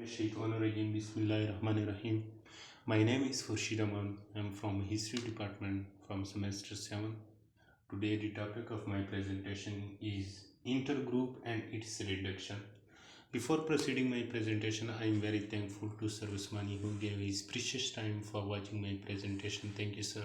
Shaitanirajim. Bismillahirrahmanirrahim. My name is Khurshid Aman. I am from History Department from semester 7. Today the topic of my presentation is intergroup and its reduction. Before proceeding my presentation, I am very thankful to Sir Usmani who gave his precious time for watching my presentation. Thank you, sir.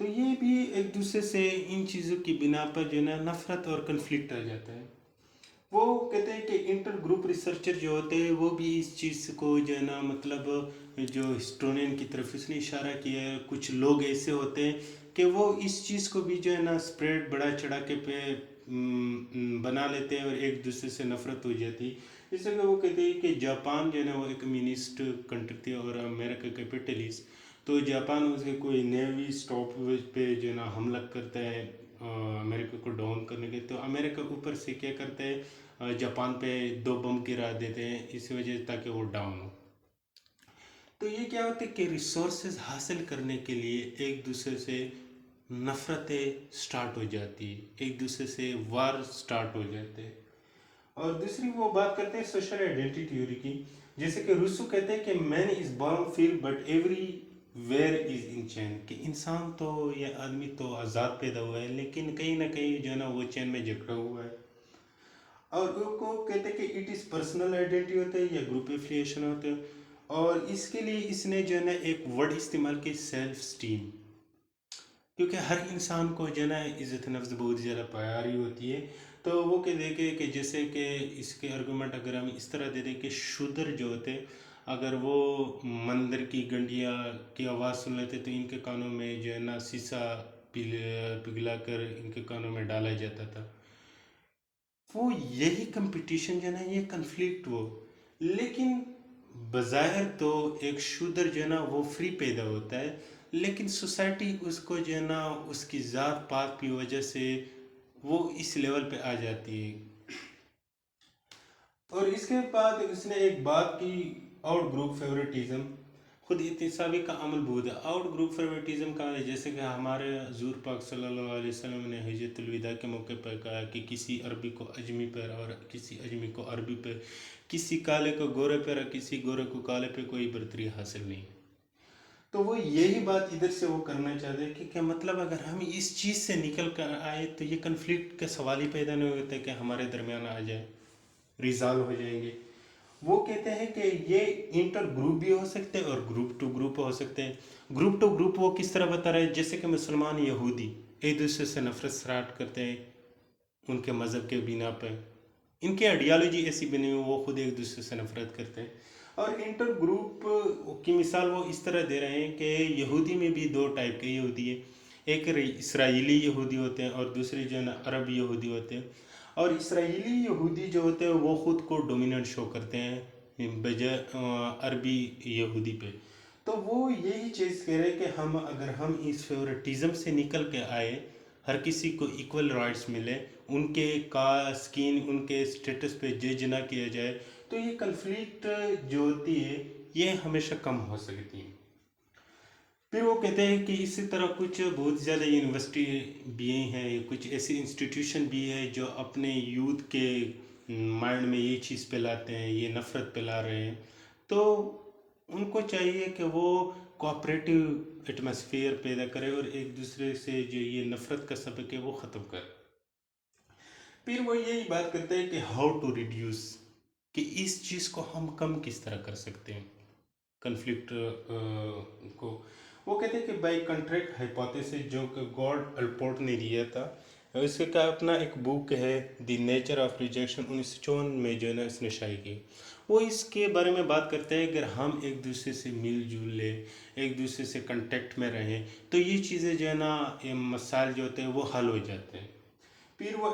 تو یہ بھی ایک دوسرے سے ان چیزوں کی بنا پر جو ہے نا نفرت اور کنفلکٹ آ جاتا ہے. وہ کہتے ہیں کہ انٹر گروپ ریسرچر جو ہوتے ہیں وہ بھی اس چیز کو جو ہے نا مطلب جو ہسٹورین کی طرف اس نے اشارہ کیا ہے. کچھ لوگ ایسے ہوتے ہیں کہ وہ اس چیز کو بھی جو ہے نا اسپریڈ بڑا چڑھا کے پہ بنا لیتے ہیں اور ایک دوسرے سے نفرت ہو جاتی ہے. اس لیے وہ کہتے ہیں کہ جاپان جو ہے نا وہ ایک کمیونسٹ کنٹری تھی اور امریکہ کیپٹلسٹ. تو جاپان اس کے کوئی نیوی اسٹاپ پہ جو ہے نا حملہ کرتا ہے امریکہ کو ڈاؤن کرنے کے. تو امریکہ اوپر سے کیا کرتا ہے جاپان پہ 2 بم گرا دیتے ہیں اس وجہ تاکہ وہ ڈاؤن ہو. تو یہ کیا ہوتا ہے کہ ریسورسز حاصل کرنے کے لیے ایک دوسرے سے نفرتیں سٹارٹ ہو جاتی ہے, ایک دوسرے سے وار سٹارٹ ہو جاتے ہیں. اور دوسری وہ بات کرتے ہیں سوشل آئیڈینٹی تھیوری کی. جیسے کہ روسو کہتے ہیں کہ man is born free but everywhere is in chain, کہ انسان تو یا آدمی تو آزاد پیدا ہوا ہے لیکن کہیں نہ کہیں جو ہے نا وہ چین میں جکڑا ہوا ہے. اور ان کو کہتے ہیں کہ اٹ از پرسنل آئیڈینٹی ہوتا ہے یا گروپ ایفیلیشن ہوتا ہے. اور اس کے لیے اس نے جو ہے نا ایک ورڈ استعمال کی سیلف اسٹیم, کیونکہ ہر انسان کو جو ہے نا عزت نفس بہت زیادہ پیاری ہوتی ہے. تو وہ کہ دیکھے کہ جیسے کہ اس کے آرگومنٹ اگر ہم اس طرح دے دیں کہ شودر جو ہوتے اگر وہ مندر کی گھنٹیاں کی آواز سن لیتے تو ان کے کانوں میں جو ہے نا سیسا پگھلا کر ان کے کانوں میں ڈالا جاتا تھا. وہ یہی کمپٹیشن جو ہے نا یہ کنفلکٹ ہو, لیکن بظاہر تو ایک شودر جو ہے نا وہ فری پیدا ہوتا ہے لیکن سوسائٹی اس کو جو ہے نا اس کی ذات پات کی وجہ سے وہ اس لیول پہ آ جاتی ہے. اور اس کے بعد اس نے ایک بات کی آؤٹ گروپ فیوریٹزم. خود احتسابی کا عمل بہت ہے. آؤٹ گروپ فیوریٹزم کا ہے جیسے کہ ہمارے حضور پاک صلی اللہ علیہ وسلم نے حجۃ الوداع کے موقع پر کہا کہ کسی عربی کو اجمی پر اور کسی اجمی کو عربی پر, کسی کالے کو گورے پر اور کسی گورے کو کالے پہ کوئی برتری حاصل نہیں. تو وہ یہی بات ادھر سے وہ کرنا چاہتے ہیں کہ کیا مطلب اگر ہم اس چیز سے نکل کر آئے تو یہ کنفلکٹ کا سوال ہی پیدا نہیں ہوتا کہ ہمارے درمیان آ جائے, ریزالو ہو جائیں گے. وہ کہتے ہیں کہ یہ انٹر گروپ بھی ہو سکتے ہیں اور گروپ ٹو گروپ ہو سکتے ہیں. گروپ ٹو گروپ وہ کس طرح بتا رہے ہیں, جیسے کہ مسلمان یہودی ایک دوسرے سے نفرت سٹارٹ کرتے ہیں ان کے مذہب کے بنا پہ, ان کی آئیڈیالوجی ایسی بنی ہوئی وہ خود ایک دوسرے سے نفرت کرتے ہیں. اور انٹر گروپ کی مثال وہ اس طرح دے رہے ہیں کہ یہودی میں بھی 2 ٹائپ کے یہودی ہیں, ایک اسرائیلی یہودی ہوتے ہیں اور دوسرے جو ہے نا عرب یہودی ہوتے ہیں. اور اسرائیلی یہودی جو ہوتے ہیں وہ خود کو ڈومیننٹ شو کرتے ہیں بجائے عربی یہودی پہ. تو وہ یہی چیز کہہ رہے کہ اگر ہم اس فیوریٹزم سے نکل کے آئے, ہر کسی کو ایکول رائٹس ملے, ان کے سکین ان کے سٹیٹس پہ جج نہ کیا جائے, تو یہ کنفلکٹ جو ہوتی ہے یہ ہمیشہ کم ہو سکتی ہے. پھر وہ کہتے ہیں کہ اسی طرح کچھ بہت زیادہ یونیورسٹی بھی ہیں, کچھ ایسی انسٹیٹیوشن بھی ہے جو اپنے یوتھ کے مائنڈ میں یہ چیز پھیلاتے ہیں, یہ نفرت پھیلا رہے ہیں. تو ان کو چاہیے کہ وہ کوآپریٹیو ایٹماسفیئر پیدا کرے اور ایک دوسرے سے جو یہ نفرت کا سبق ہے وہ ختم کرے. پھر وہ یہی بات کرتے ہیں کہ ہاؤ ٹو ریڈیوس, کہ اس چیز کو ہم کم کس طرح کر سکتے ہیں کنفلکٹ کو. وہ کہتے ہیں کہ بائی کنٹریکٹ ہائپوتھیسس جو کہ گاڈ الپورٹ نے دیا تھا, اس کا اپنا ایک بک ہے دی نیچر آف ریجیکشن 1954 میں جو ہے نا اس نے شائع کی. وہ اس کے بارے میں بات کرتے ہیں اگر ہم ایک دوسرے سے مل جل لیں, ایک دوسرے سے کنٹیکٹ میں رہیں تو یہ چیزیں جو ہے نا یہ مسائل جو ہوتے ہیں وہ حل ہو جاتے ہیں. پھر وہ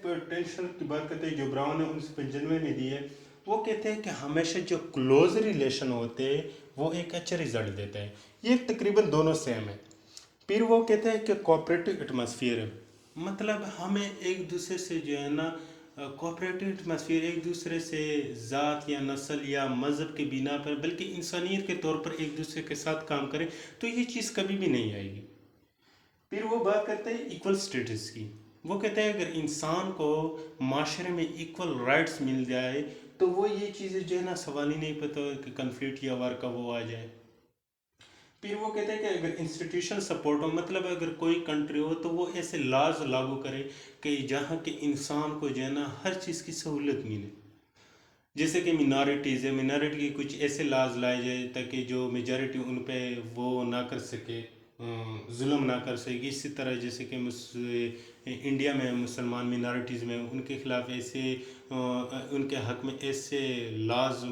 پوٹینشیل کی بات کرتے ہیں جو براؤن نے 1995 میں دی ہے. وہ کہتے ہیں کہ ہمیشہ جو کلوز ریلیشن ہوتے ہیں وہ ایک اچھا رزلٹ دیتا ہے. یہ تقریباً دونوں سیم ہے. پھر وہ کہتے ہیں کہ کوآپریٹیو ایٹماسفیئر ہے, مطلب ہمیں ایک دوسرے سے جو ہے نا کوآپریٹیو ایٹماسفیئر, ایک دوسرے سے ذات یا نسل یا مذہب کے بنا پر بلکہ انسانیت کے طور پر ایک دوسرے کے ساتھ کام کرے, تو یہ چیز کبھی بھی نہیں آئے گی. پھر وہ بات کرتے ہیں ایکول سٹیٹس کی. وہ کہتے ہیں اگر انسان کو معاشرے میں ایکول رائٹس مل جائے تو وہ یہ چیزیں جو ہے نا سوال ہی نہیں پتہ کہ کنفلکٹ یا وار کا وہ آ جائے. پھر وہ کہتے ہیں کہ اگر انسٹیٹیوشن سپورٹ ہو, مطلب اگر کوئی کنٹری ہو تو وہ ایسے لاز لاگو کرے کہ جہاں کے انسان کو جو ہے نا ہر چیز کی سہولت ملے. جیسے کہ منارٹیز ہے, منارٹی کے کچھ ایسے لاز لائے جائے تاکہ جو میجارٹی ان پہ وہ نہ کر سکے, ظلم نہ کر سکے گی. اسی طرح جیسے کہ انڈیا میں مسلمان منارٹیز میں ان کے خلاف ایسے ان کے حق میں ایسے لاز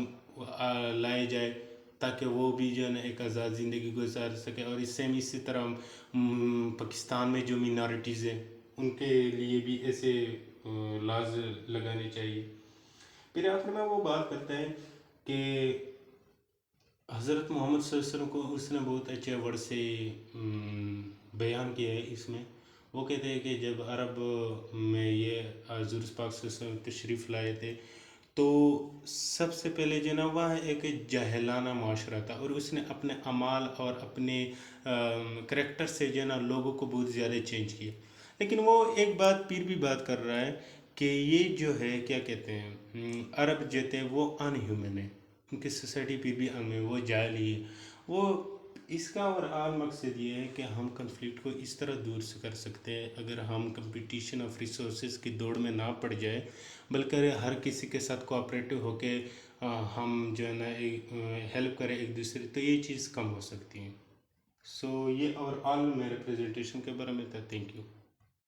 لائے جائے تاکہ وہ بھی جو ہے نا ایک آزاد زندگی گزار سکے. اور اسی طرح پاکستان میں جو منارٹیز ہیں ان کے لیے بھی ایسے لاز لگانے چاہیے. پھر آخر میں وہ بات کرتا ہے کہ حضرت محمد صلی اللہ علیہ وسلم کو اس نے بہت اچھے ورڈ سے بیان کیا ہے اس میں. وہ کہتے ہیں کہ جب عرب میں یہ حضور پاک صلی اللہ علیہ وسلم تشریف لائے تھے تو سب سے پہلے جو ہے نا وہاں ایک جاہلانہ معاشرہ تھا، اور اس نے اپنے اعمال اور اپنے کریکٹر سے جو ہے نا لوگوں کو بہت زیادہ چینج کیا. لیکن وہ ایک بات پھر بھی بات کر رہا ہے کہ یہ جو ہے کیا کہتے ہیں عرب جو تھے وہ ان ہیومن ہے، ان کی سوسائٹی پھر بھی ان ہے، وہ جاہلی ہے. وہ اس کا اور عام مقصد یہ ہے کہ ہم کنفلکٹ کو اس طرح دور سے کر سکتے ہیں اگر ہم کمپٹیشن آف ریسورسز کی دوڑ میں نہ پڑ جائے، بلکہ ہر کسی کے ساتھ کوآپریٹو ہو کے ہم جو ہے نا ہیلپ کریں ایک دوسرے، تو یہ چیز کم ہو سکتی ہیں. سو یہ اور آل میرے پریزنٹیشن کے بارے میں تھا. Thank you.